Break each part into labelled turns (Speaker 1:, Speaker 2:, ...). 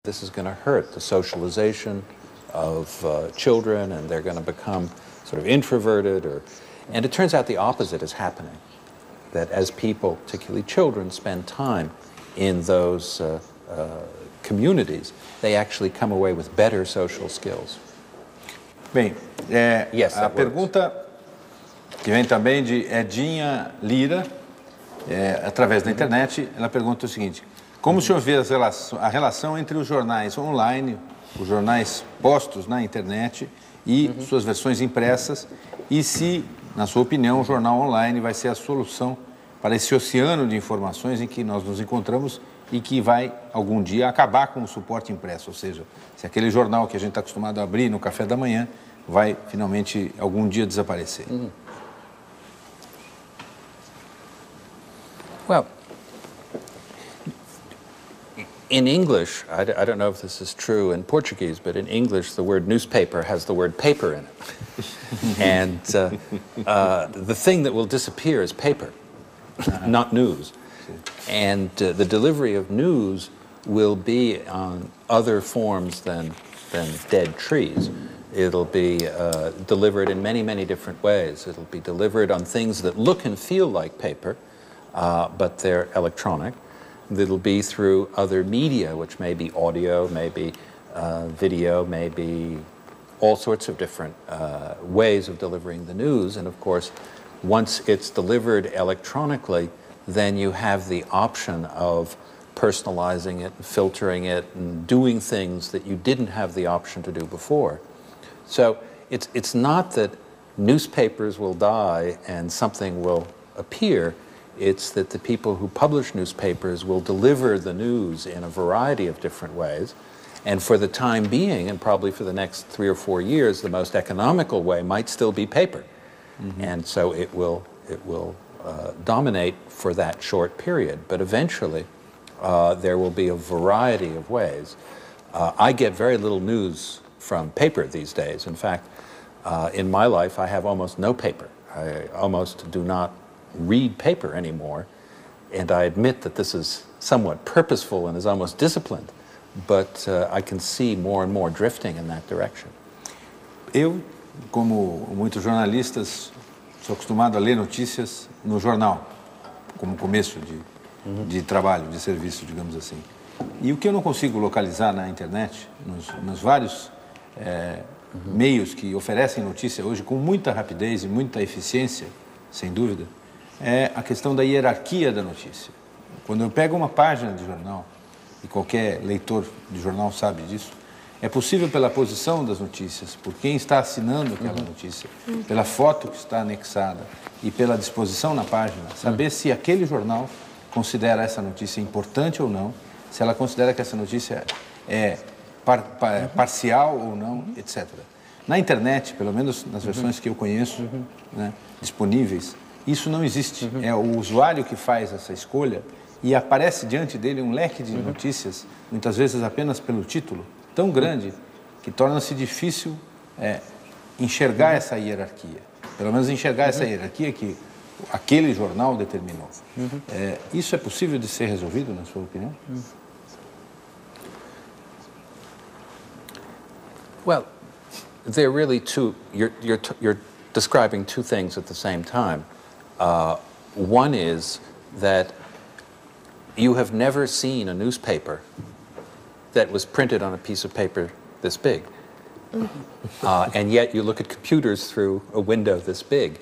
Speaker 1: This is going to hurt the socialization of children, and they're going to become sort of introverted. And it turns out the opposite is happening, that as people, particularly children, spend time in those communities, they actually come away with better social skills.
Speaker 2: Bem,
Speaker 1: Yes,
Speaker 2: a pergunta que vem também de Edinha Lira, através da internet, ela pergunta o seguinte: como o senhor vê a relação entre os jornais online, os jornais postos na internet e suas versões impressas, e se, na sua opinião, o jornal online vai ser a solução para esse oceano de informações em que nós nos encontramos e que vai, algum dia, acabar com o suporte impresso, ou seja, se aquele jornal que a gente está acostumado a abrir no café da manhã vai, finalmente, algum dia desaparecer.
Speaker 1: Well, in English, I don't know if this is true in Portuguese, but in English the word newspaper has the word paper in it. And the thing that will disappear is paper, not news. And the delivery of news will be on other forms than dead trees. It'll be delivered in many, many different ways. It'll be delivered on things that look and feel like paper, but they're electronic. It'll be through other media, which may be audio, maybe video, maybe all sorts of different ways of delivering the news. And of course, once it's delivered electronically, then you have the option of personalizing it, filtering it, and doing things that you didn't have the option to do before. So it's not that newspapers will die and something will appear. It's that the people who publish newspapers will deliver the news in a variety of different ways. And for the time being, and probably for the next 3 or 4 years, the most economical way might still be paper. And so it will dominate for that short period. But eventually, there will be a variety of ways. I get very little news from paper these days. In fact, in my life, I have almost no paper. I almost do not read paper anymore, and I admit that this is somewhat purposeful and is almost disciplined, but I can see more and more drifting in that direction.
Speaker 2: Eu, como muitos jornalistas, sou acostumado a ler notícias no jornal, como começo de trabalho, de serviço, digamos assim. E o que eu não consigo localizar na internet, nos vários meios que oferecem notícia hoje com muita rapidez e muita eficiência, sem dúvida, é a questão da hierarquia da notícia. Quando eu pego uma página de jornal, e qualquer leitor de jornal sabe disso, é possível pela posição das notícias, por quem está assinando aquela notícia, pela foto que está anexada e pela disposição na página, saber se aquele jornal considera essa notícia importante ou não, se ela considera que essa notícia é parcial ou não, etc. Na internet, pelo menos nas versões que eu conheço, né, disponíveis, isso não existe. É o usuário que faz essa escolha e aparece diante dele um leque de notícias, muitas vezes apenas pelo título, tão grande que torna-se difícil enxergar essa hierarquia. Pelo menos enxergar essa hierarquia que aquele jornal determinou. Isso é possível de ser resolvido, na sua opinião?
Speaker 1: Well, they're really two, you're describing two things at the same time. One is that you have never seen a newspaper that was printed on a piece of paper this big. And yet you look at computers through a window this big.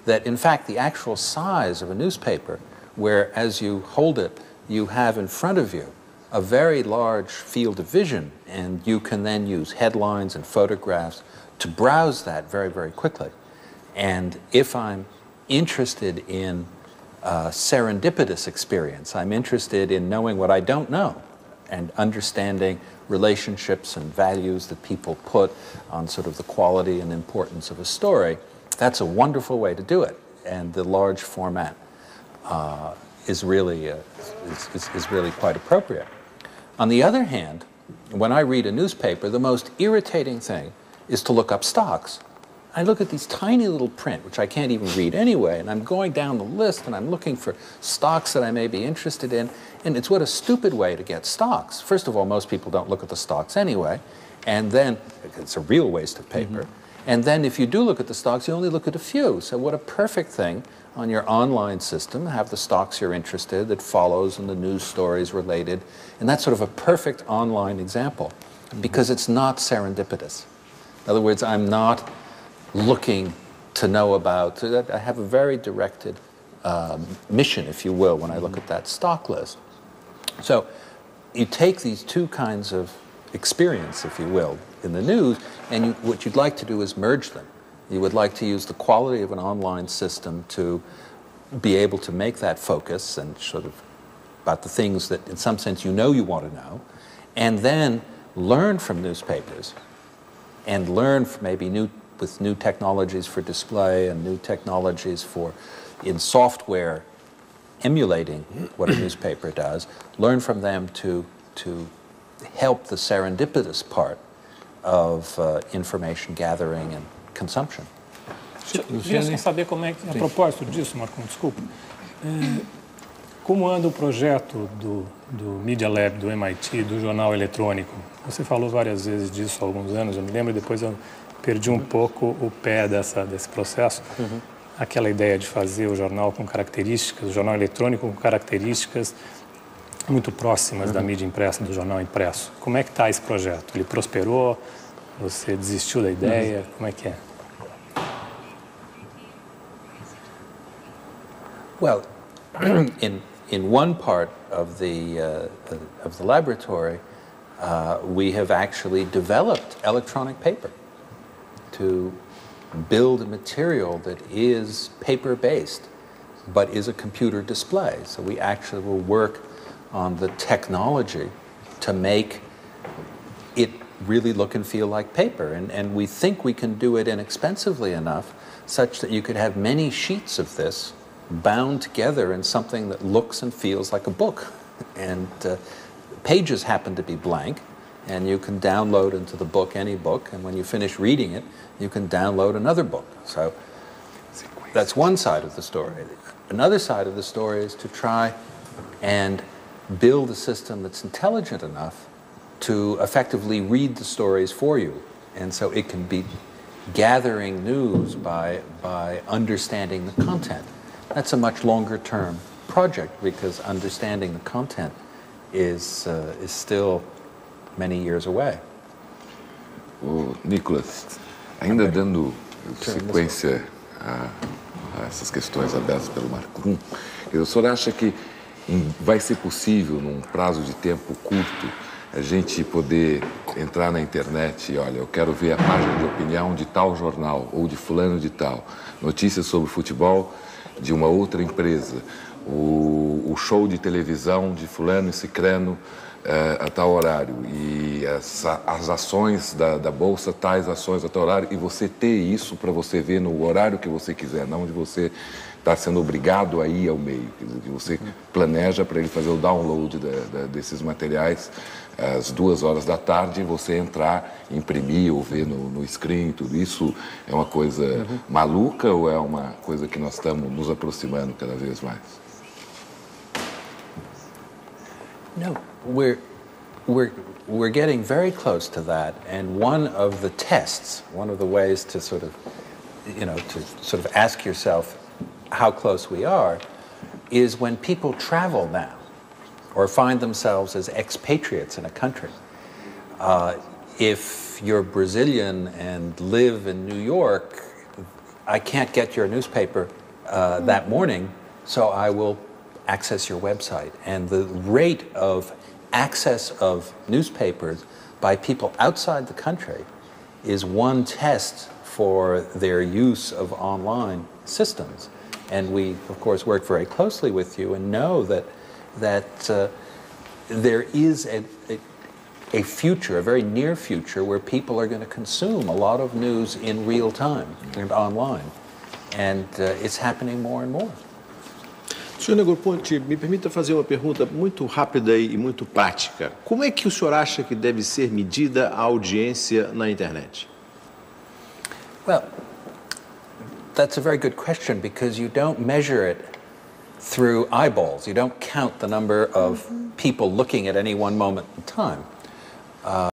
Speaker 1: That in fact the actual size of a newspaper, where as you hold it, you have in front of you a very large field of vision, and you can then use headlines and photographs to browse that very, very quickly. And if I'm interested in serendipitous experience, I'm interested in knowing what I don't know and understanding relationships and values that people put on sort of the quality and importance of a story, that's a wonderful way to do it. And the large format is really quite appropriate. On the other hand, when I read a newspaper, the most irritating thing is to look up stocks. I look at these tiny little print, which I can't even read anyway, and I'm going down the list and I'm looking for stocks that I may be interested in, and it's what a stupid way to get stocks. First of all, most people don't look at the stocks anyway, and then it's a real waste of paper. And then if you do look at the stocks, you only look at a few. So what a perfect thing on your online system, have the stocks you're interested in that follows and the news stories related, and that's sort of a perfect online example because it's not serendipitous. In other words, I'm not looking to know about, I have a very directed mission, if you will, when I look at that stock list. So you take these two kinds of experience, if you will, in the news, and what you'd like to do is merge them. You would like to use the quality of an online system to be able to make that focus and sort of about the things that in some sense you know you want to know, and then learn from newspapers and learn from maybe with new technologies for display and new technologies for in software emulating what a newspaper does, learn from them to help the serendipitous part of information gathering and consumption.
Speaker 3: Queria só saber como é que, a propósito disso, Marcon, desculpa, como anda o projeto do Media Lab, do MIT, do jornal eletrônico? Você falou várias vezes disso há alguns anos, eu me lembro, e depois eu perdi um pouco o pé desse processo. Aquela ideia de fazer o jornal com características, o jornal eletrônico com características muito próximas da mídia impressa, do jornal impresso. Como é que está esse projeto? Ele prosperou? Você desistiu da ideia? Como é que é?
Speaker 1: Well, in one part of the laboratory, we have actually developed electronic paper to build a material that is paper-based, but is a computer display. So we actually will work on the technology to make it really look and feel like paper. And we think we can do it inexpensively enough such that you could have many sheets of this bound together in something that looks and feels like a book. And pages happen to be blank, and you can download into the book any book, and when you finish reading it, you can download another book. So that's one side of the story. Another side of the story is to try and build a system that's intelligent enough to effectively read the stories for you. And so it can be gathering news by understanding the content. That's a much longer term project because understanding the content is still many years away.
Speaker 4: O Nicolas, ainda dando sequência a essas questões abertas pelo Marcon, o senhor acha que vai ser possível, num prazo de tempo curto, a gente poder entrar na internet e, olha, eu quero ver a página de opinião de tal jornal ou de fulano de tal, notícias sobre futebol de uma outra empresa, o show de televisão de fulano e cicrano a tal horário e as ações da Bolsa, tais ações a tal horário, e você ter isso para você ver no horário que você quiser, não onde você está sendo obrigado a ir ao meio, quer dizer, que você planeja para ele fazer o download desses materiais às 2 horas da tarde, você entrar, imprimir ou ver no screen, tudo isso é uma coisa maluca ou é uma coisa que nós estamos nos aproximando cada vez mais?
Speaker 1: No, we're getting very close to that, and one of the tests, one of the ways to sort of ask yourself how close we are, is when people travel now or find themselves as expatriates in a country. If you're Brazilian and live in New York, I can't get your newspaper that morning, so I will access your website. And the rate of access of newspapers by people outside the country is one test for their use of online systems. And we, of course, work very closely with you and know that there is a future, a very near future, where people are going to consume a lot of news in real time and online. And it's happening more and more.
Speaker 5: Senhor Negroponte, me permita fazer uma pergunta muito rápida e muito prática. Como é que o senhor acha que deve ser medida a audiência na internet?
Speaker 1: Well, that's a very good question because you don't measure it through eyeballs. You don't count the number of people looking at any one moment in time.